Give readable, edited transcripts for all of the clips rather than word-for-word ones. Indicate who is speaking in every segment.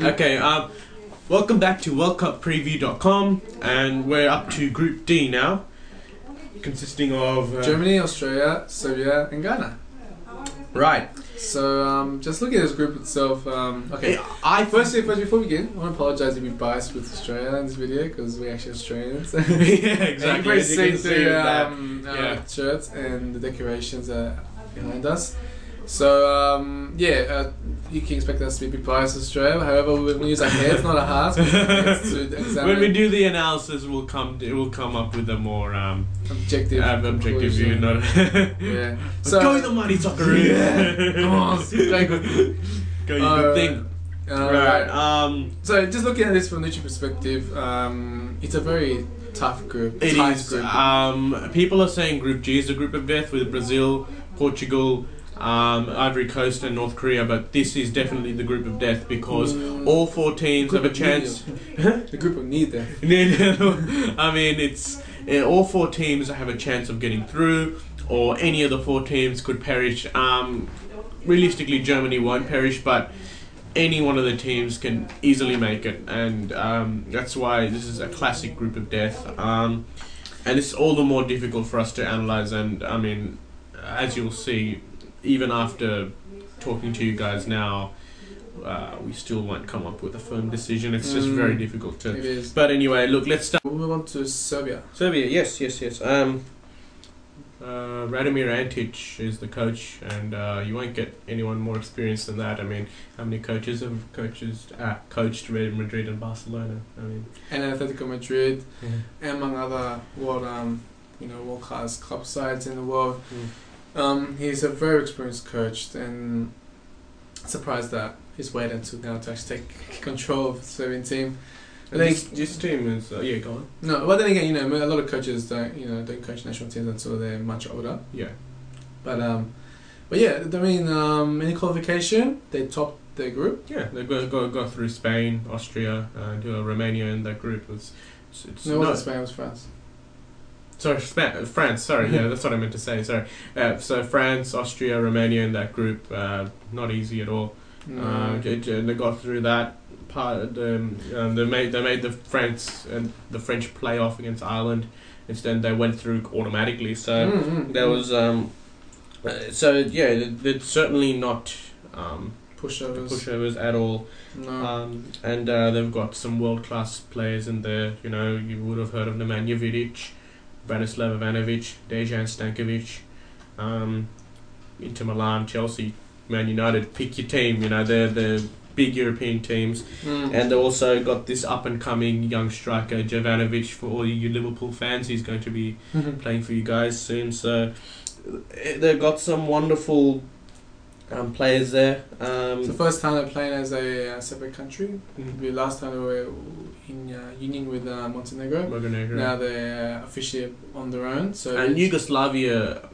Speaker 1: Okay, welcome back to WorldCupPreview.com, and we're up to Group D now, consisting of
Speaker 2: Germany, Australia, Serbia, and Ghana.
Speaker 1: Right.
Speaker 2: So, just looking at this group itself. Okay. First, before we begin, I want to apologise if we biased with Australia in this video because we're actually Australians.
Speaker 1: Yeah, exactly.
Speaker 2: You can see the shirts and the decorations behind us. So, you can expect us to be biased with Australia. However, we use our heads, not our hearts.
Speaker 1: When we do the analysis, it will come up with a more objective view. Not
Speaker 2: yeah. So,
Speaker 1: go the mighty Socceroos.
Speaker 2: Yeah. Come on, very good.
Speaker 1: Go, you good thing.
Speaker 2: Right. So, just looking at this from a neutral perspective, it's a very tough group.
Speaker 1: It is. People are saying Group G is a group of death with Brazil, Portugal, Ivory Coast and North Korea, but this is definitely the group of death because all four teams have a chance.
Speaker 2: The group of need death.
Speaker 1: I mean, it's all four teams have a chance of getting through, or any of the four teams could perish. Realistically, Germany won't perish, but any one of the teams can easily make it, and that's why this is a classic group of death. And it's all the more difficult for us to analyze. And I mean, as you'll see, even after talking to you guys now, we still won't come up with a firm decision. It's just very difficult to.
Speaker 2: It is.
Speaker 1: But anyway, look, let's start.
Speaker 2: We'll move on to Serbia.
Speaker 1: Serbia, yes. Radomir Antic is the coach, and you won't get anyone more experienced than that. I mean, how many coaches have coached Real Madrid and Barcelona? I mean,
Speaker 2: and Atletico Madrid, among other world-class club sides in the world. He's a very experienced coach, and surprised that he's waited until now to actually take control of the Serbian team. I think
Speaker 1: this team is go on.
Speaker 2: No, but then again, a lot of coaches don't coach national teams until they're much older.
Speaker 1: Yeah.
Speaker 2: But yeah, I mean, any qualification, they topped their group.
Speaker 1: Yeah, they go through Spain, Austria, and Romania in that group.
Speaker 2: It wasn't Spain, it was France.
Speaker 1: Sorry, France. Sorry, yeah, that's what I meant to say. Sorry. So France, Austria, Romania in that group, not easy at all.
Speaker 2: No.
Speaker 1: They got through that part. They made the French playoff against Ireland. Instead, they went through automatically. So there was they're certainly not pushovers at all.
Speaker 2: No.
Speaker 1: And they've got some world class players in there. You would have heard of Nemanja Vidic, Branislav Ivanovic, Dejan Stankovic, Inter Milan, Chelsea, Man United. Pick your team. They're the big European teams, and they also got this up and coming young striker Jovanovic. For all you Liverpool fans, he's going to be playing for you guys soon. So they've got some wonderful players there.
Speaker 2: It's the first time they're playing as a separate country. The last time they were in union with Montenegro. Now they're officially on their own. And
Speaker 1: Yugoslavia,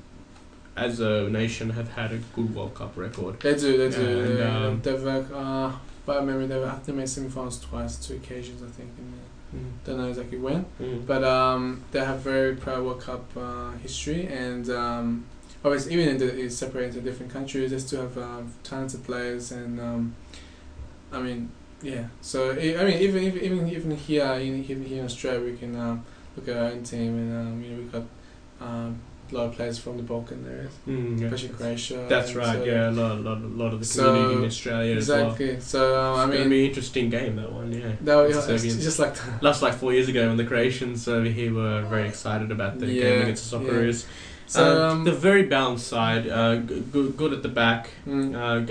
Speaker 1: as a nation, have had a good World Cup record.
Speaker 2: They do. And, they've by memory, they've made semi-finals twice, 2 occasions, I think. Don't know exactly when, but they have very proud World Cup history, and obviously even it's separated into different countries, they still have talented players, and I mean, yeah. So even here in Australia, we can look at our own team, and we've got a lot of players from the Balkan areas, especially Croatia.
Speaker 1: That's right. So, yeah, a lot of the community in Australia
Speaker 2: exactly.
Speaker 1: as well.
Speaker 2: So
Speaker 1: it's going to be an interesting game, that one. Yeah.
Speaker 2: It's just like
Speaker 1: last 4 years ago when the Croatians over here were very excited about the game against the Socceroos.
Speaker 2: Yeah. So
Speaker 1: the very balanced side, good at the back, good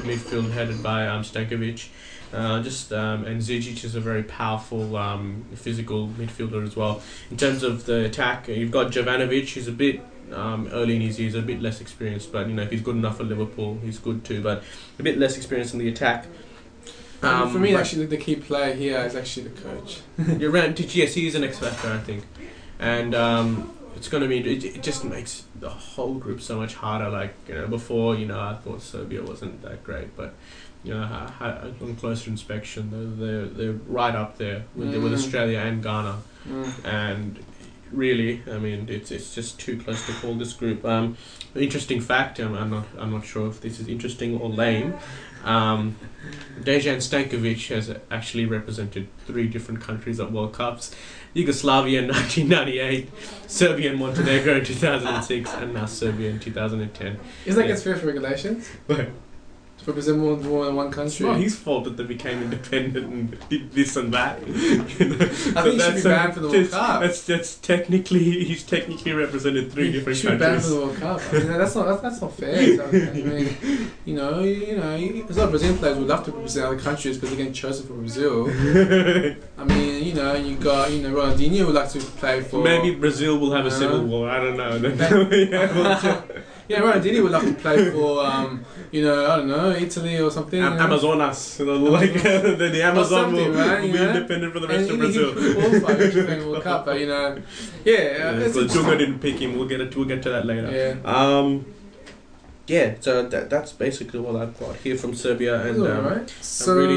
Speaker 1: midfield headed by Stankovic. And Zizic is a very powerful, physical midfielder as well. In terms of the attack, you've got Jovanovic, who's a bit early in his years, a bit less experienced, but if he's good enough for Liverpool, he's good too. But a bit less experienced in the attack.
Speaker 2: For me, actually, the key player here is actually the coach.
Speaker 1: Yes, he is an X factor, I think, and it's going to be. It just makes the whole group so much harder. Before, I thought Serbia wasn't that great, but on closer inspection, they're right up there with Australia and Ghana, and really, I mean, it's just too close to call this group. Interesting fact, I'm not sure if this is interesting or lame. Dejan Stankovic has actually represented 3 different countries at World Cups. Yugoslavia in 1998, Serbia and Montenegro in 2006, and now Serbia in 2010.
Speaker 2: Isn't that against FIFA regulations?
Speaker 1: What?
Speaker 2: To represent more than one country?
Speaker 1: It's not his fault that they became independent and did this and that.
Speaker 2: I think he should be banned for the World Cup.
Speaker 1: That's technically, he's technically represented 3 different countries.
Speaker 2: He should be banned for the World Cup. I mean, that's not fair. I mean, you know, there's a lot of Brazilian players who would love to represent other countries because they're getting chosen for Brazil. I mean, you know, you got, Ronaldinho would like to play for...
Speaker 1: Maybe Brazil will have a civil war, I don't know.
Speaker 2: Yeah, Ronaldinho would love to play for, I don't know, Italy or something.
Speaker 1: Amazonas. The Amazon will be independent for the rest of Brazil.
Speaker 2: He could qualify to play the World Cup, but,
Speaker 1: because Dunga didn't pick him. We'll get to that later.
Speaker 2: Yeah.
Speaker 1: So that's basically what I've got here from Serbia, and
Speaker 2: right.
Speaker 1: I'm really